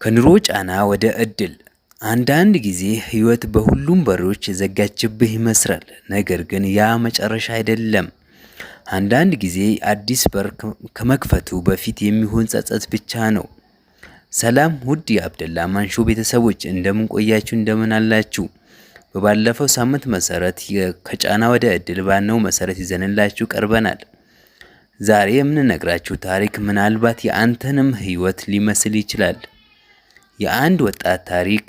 ከኑሮ ጫና ወደ እድል። አንዳንድ ጊዜ ህይወት በሁሉም በሮች የዘጋችብህ ይመስላል፣ ነገር ግን ያ መጨረሻ አይደለም። አንዳንድ ጊዜ አዲስ በር ከመክፈቱ በፊት የሚሆን ጸጸት ብቻ ነው። ሰላም ውድ የአብደላ ማንሾ ቤተሰቦች፣ እንደምን ቆያችሁ? እንደምን አላችሁ? በባለፈው ሳምንት መሰረት ከጫና ወደ እድል ባልነው መሰረት ይዘንላችሁ ቀርበናል። ዛሬ የምንነግራችሁ ታሪክ ምናልባት የአንተንም ህይወት ሊመስል ይችላል። የአንድ ወጣት ታሪክ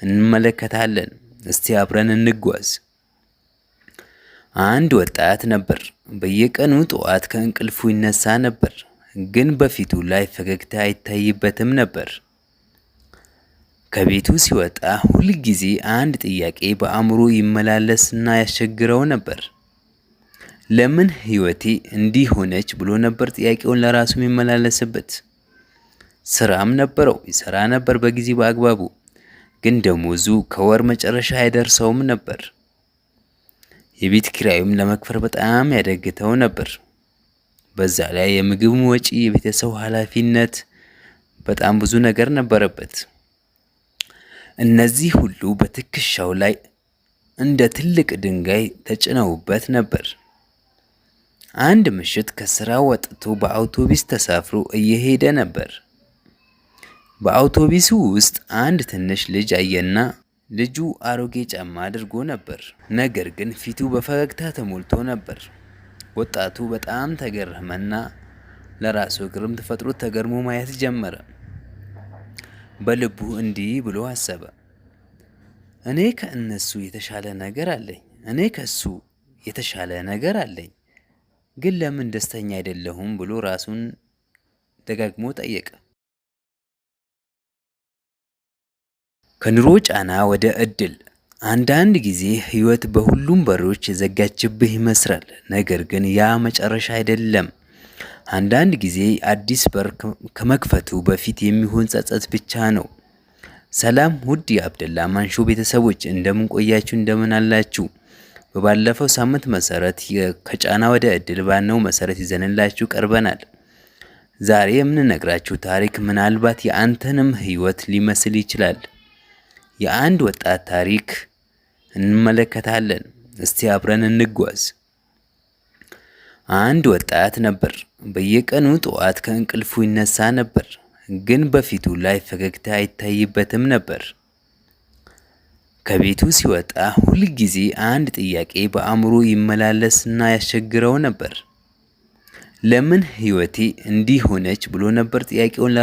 እንመለከታለን። እስቲ አብረን እንጓዝ። አንድ ወጣት ነበር። በየቀኑ ጠዋት ከእንቅልፉ ይነሳ ነበር፣ ግን በፊቱ ላይ ፈገግታ አይታይበትም ነበር። ከቤቱ ሲወጣ ሁል ጊዜ አንድ ጥያቄ በአእምሮ ይመላለስና ያስቸግረው ነበር። ለምን ህይወቴ እንዲህ ሆነች ብሎ ነበር ጥያቄውን ለራሱ የሚመላለስበት። ስራም ነበረው፣ ይሰራ ነበር በጊዜ በአግባቡ፣ ግን ደሞዙ ከወር መጨረሻ አይደርሰውም ነበር። የቤት ኪራዩም ለመክፈል በጣም ያዳግተው ነበር። በዛ ላይ የምግብ ወጪ፣ የቤተሰብ ኃላፊነት፣ በጣም ብዙ ነገር ነበረበት። እነዚህ ሁሉ በትከሻው ላይ እንደ ትልቅ ድንጋይ ተጭነውበት ነበር። አንድ ምሽት ከስራ ወጥቶ በአውቶቡስ ተሳፍሮ እየሄደ ነበር። በአውቶቡሱ ውስጥ አንድ ትንሽ ልጅ አየና፣ ልጁ አሮጌ ጫማ አድርጎ ነበር፣ ነገር ግን ፊቱ በፈገግታ ተሞልቶ ነበር። ወጣቱ በጣም ተገረመና ለራሱ ግርም ተፈጥሮ ተገርሞ ማየት ጀመረ። በልቡ እንዲህ ብሎ አሰበ፣ እኔ ከእነሱ የተሻለ ነገር አለኝ፣ እኔ ከሱ የተሻለ ነገር አለኝ፣ ግን ለምን ደስተኛ አይደለሁም ብሎ ራሱን ደጋግሞ ጠየቀ። ከኑሮ ጫና ወደ እድል። አንዳንድ ጊዜ ህይወት በሁሉም በሮች የዘጋችብህ ይመስላል፣ ነገር ግን ያ መጨረሻ አይደለም። አንዳንድ ጊዜ አዲስ በር ከመክፈቱ በፊት የሚሆን ጸጸት ብቻ ነው። ሰላም ውድ የአብደላ ማንሾ ቤተሰቦች፣ እንደምን ቆያችሁ? እንደምን አላችሁ? በባለፈው ሳምንት መሰረት ከጫና ወደ እድል ባልነው መሰረት ይዘንላችሁ ቀርበናል። ዛሬ የምንነግራችሁ ታሪክ ምናልባት የአንተንም ህይወት ሊመስል ይችላል። የአንድ ወጣት ታሪክ እንመለከታለን። እስቲ አብረን እንጓዝ። አንድ ወጣት ነበር። በየቀኑ ጠዋት ከእንቅልፉ ይነሳ ነበር፣ ግን በፊቱ ላይ ፈገግታ አይታይበትም ነበር። ከቤቱ ሲወጣ ሁል ጊዜ አንድ ጥያቄ በአእምሮ ይመላለስና ያስቸግረው ነበር። ለምን ህይወቴ እንዲህ ሆነች ብሎ ነበር ጥያቄውን